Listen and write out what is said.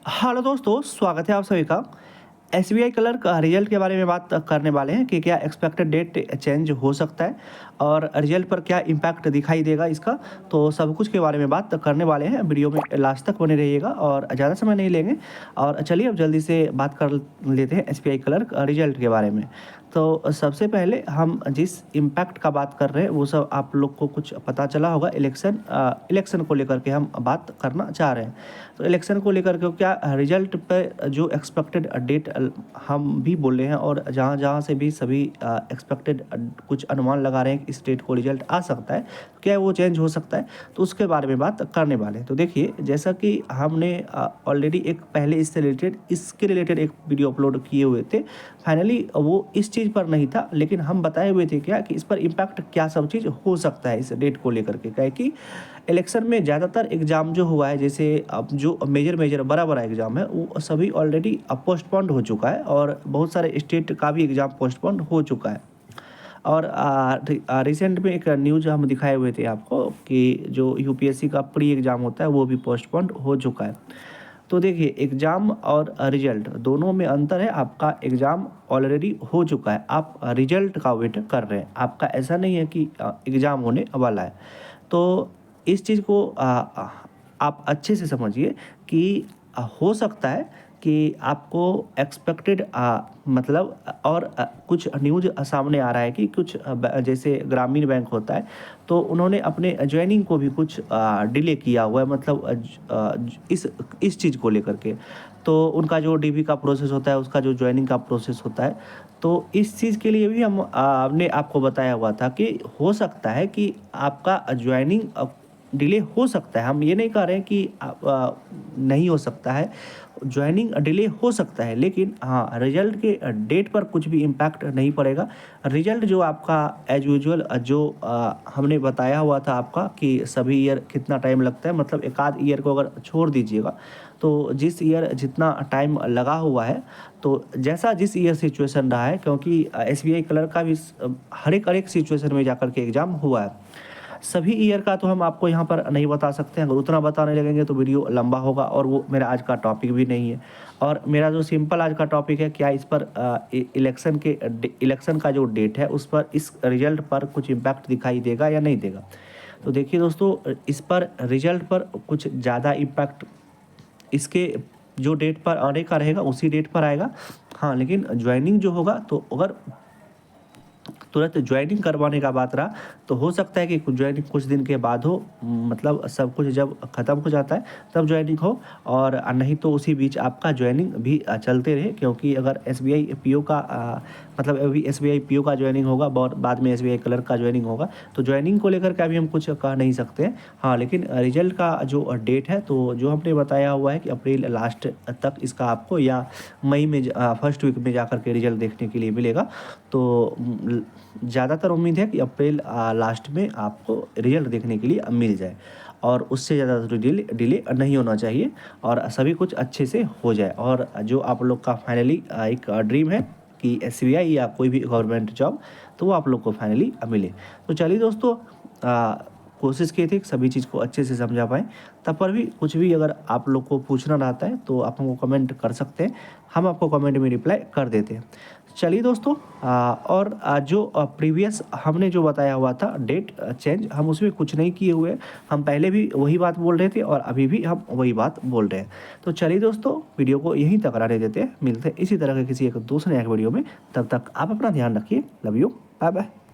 Hello दोस्तों, स्वागत है आप सभी का। एसबीआई क्लर्क रिजल्ट के बारे में बात करने वाले हैं कि क्या एक्सपेक्टेड डेट चेंज हो सकता है और रिजल्ट पर क्या इम्पैक्ट दिखाई देगा इसका। तो सब कुछ के बारे में बात करने वाले हैं। वीडियो में लास्ट तक बने रहिएगा और ज़्यादा समय नहीं लेंगे। और चलिए अब जल्दी से बात कर लेते हैं एसबीआई क्लर्क रिजल्ट के बारे में। तो सबसे पहले हम जिस इम्पैक्ट का बात कर रहे हैं वो सब आप लोग को कुछ पता चला होगा। इलेक्शन को लेकर के हम बात करना चाह रहे हैं। तो इलेक्शन को लेकर के क्या रिजल्ट पे जो एक्सपेक्टेड डेट हम भी बोल रहे हैं और जहाँ जहाँ से भी सभी एक्सपेक्टेड कुछ अनुमान लगा रहे हैं कि इस डेट को रिजल्ट आ सकता है, तो क्या वो चेंज हो सकता है, तो उसके बारे में बात करने वाले हैं। तो देखिए, जैसा कि हमने ऑलरेडी एक पहले इसके रिलेटेड एक वीडियो अपलोड किए हुए थे। फाइनली वो इस चीज़ पर नहीं था, लेकिन हम बताए हुए थे क्या कि इस पर इम्पैक्ट क्या सब चीज़ हो सकता है इस डेट को लेकर के। क्या है कि इलेक्शन में ज़्यादातर एग्ज़ाम जो हुआ है, जैसे अब जो मेजर बड़ा एग्ज़ाम है वो सभी ऑलरेडी पोस्टपोन्ड हो चुका है और बहुत सारे स्टेट का भी एग्ज़ाम पोस्टपोन्ड हो चुका है। और रिसेंट में एक न्यूज़ हम दिखाए हुए थे आपको कि जो यूपीएससी का प्री एग्ज़ाम होता है वो भी पोस्टपोन्ड हो चुका है। तो देखिए, एग्ज़ाम और रिजल्ट दोनों में अंतर है। आपका एग्ज़ाम ऑलरेडी हो चुका है, आप रिजल्ट का वेट कर रहे हैं। आपका ऐसा नहीं है कि एग्ज़ाम होने वाला है। तो इस चीज़ को आप अच्छे से समझिए कि हो सकता है कि आपको एक्सपेक्टेड मतलब और कुछ न्यूज़ सामने आ रहा है कि कुछ जैसे ग्रामीण बैंक होता है, तो उन्होंने अपने ज्वाइनिंग को भी कुछ डिले किया हुआ है, मतलब इस चीज़ को लेकर के। तो उनका जो डीबी का प्रोसेस होता है, उसका जो ज्वाइनिंग का प्रोसेस होता है, तो इस चीज़ के लिए भी हमने आपको बताया हुआ था कि हो सकता है कि आपका ज्वाइनिंग डिले हो सकता है। हम ये नहीं कह रहे हैं कि नहीं हो सकता है, ज्वाइनिंग डिले हो सकता है, लेकिन हाँ, रिजल्ट के डेट पर कुछ भी इम्पैक्ट नहीं पड़ेगा। रिजल्ट जो आपका एज यूजुअल जो हमने बताया हुआ था आपका कि सभी ईयर कितना टाइम लगता है, मतलब एक आध ईयर को अगर छोड़ दीजिएगा तो जिस ईयर जितना टाइम लगा हुआ है, तो जैसा जिस ईयर सिचुएशन रहा है, क्योंकि एसबीआई क्लर्क का भी हर एक सिचुएशन में जाकर के एग्ज़ाम हुआ है। सभी ईयर का तो हम आपको यहाँ पर नहीं बता सकते हैं। अगर उतना बताने लगेंगे तो वीडियो लंबा होगा और वो मेरा आज का टॉपिक भी नहीं है। और मेरा जो सिंपल आज का टॉपिक है, क्या इस पर इलेक्शन का जो डेट है उस पर इस रिजल्ट पर कुछ इम्पैक्ट दिखाई देगा या नहीं देगा। तो देखिए दोस्तों, इस पर रिजल्ट पर कुछ ज़्यादा इम्पैक्ट इसके जो डेट पर आने का रहेगा उसी डेट पर आएगा। हाँ, लेकिन ज्वाइनिंग जो होगा, तो अगर तुरंत ज्वाइनिंग करवाने का बात रहा तो हो सकता है कि ज्वाइनिंग कुछ दिन के बाद हो, मतलब सब कुछ जब ख़त्म हो जाता है तब ज्वाइनिंग हो, और नहीं तो उसी बीच आपका ज्वाइनिंग भी चलते रहे। क्योंकि अगर एसबीआई पीओ का मतलब अभी एसबीआई पीओ का ज्वाइनिंग होगा और बाद में एसबीआई क्लर्क का ज्वाइनिंग होगा, तो ज्वाइनिंग को लेकर के अभी हम कुछ कह नहीं सकते हैं। हाँ, लेकिन रिजल्ट का जो डेट है, तो जो हमने बताया हुआ है कि अप्रैल लास्ट तक इसका आपको, या मई में फर्स्ट वीक में जाकर के रिजल्ट देखने के लिए मिलेगा। तो ज़्यादातर उम्मीद है कि अप्रैल लास्ट में आपको रिजल्ट देखने के लिए मिल जाए, और उससे ज़्यादा डिले नहीं होना चाहिए और सभी कुछ अच्छे से हो जाए। और जो आप लोग का फाइनली एक ड्रीम है कि एसबीआई या कोई भी गवर्नमेंट जॉब, तो वो आप लोग को फाइनली मिले। तो चलिए दोस्तों, कोशिश की थी कि सभी चीज़ को अच्छे से समझा पाएँ। तब पर भी कुछ भी अगर आप लोग को पूछना रहता है तो आप हमको कमेंट कर सकते हैं, हम आपको कमेंट में रिप्लाई कर देते हैं। चलिए दोस्तों, और जो प्रीवियस हमने जो बताया हुआ था डेट चेंज, हम उसमें कुछ नहीं किए हुए हैं। हम पहले भी वही बात बोल रहे थे और अभी भी हम वही बात बोल रहे हैं। तो चलिए दोस्तों, वीडियो को यहीं तक रहने देते हैं। मिलते हैं इसी तरह के किसी एक दूसरे एक वीडियो में। तब तक आप अपना ध्यान रखिए। Love you, bye bye.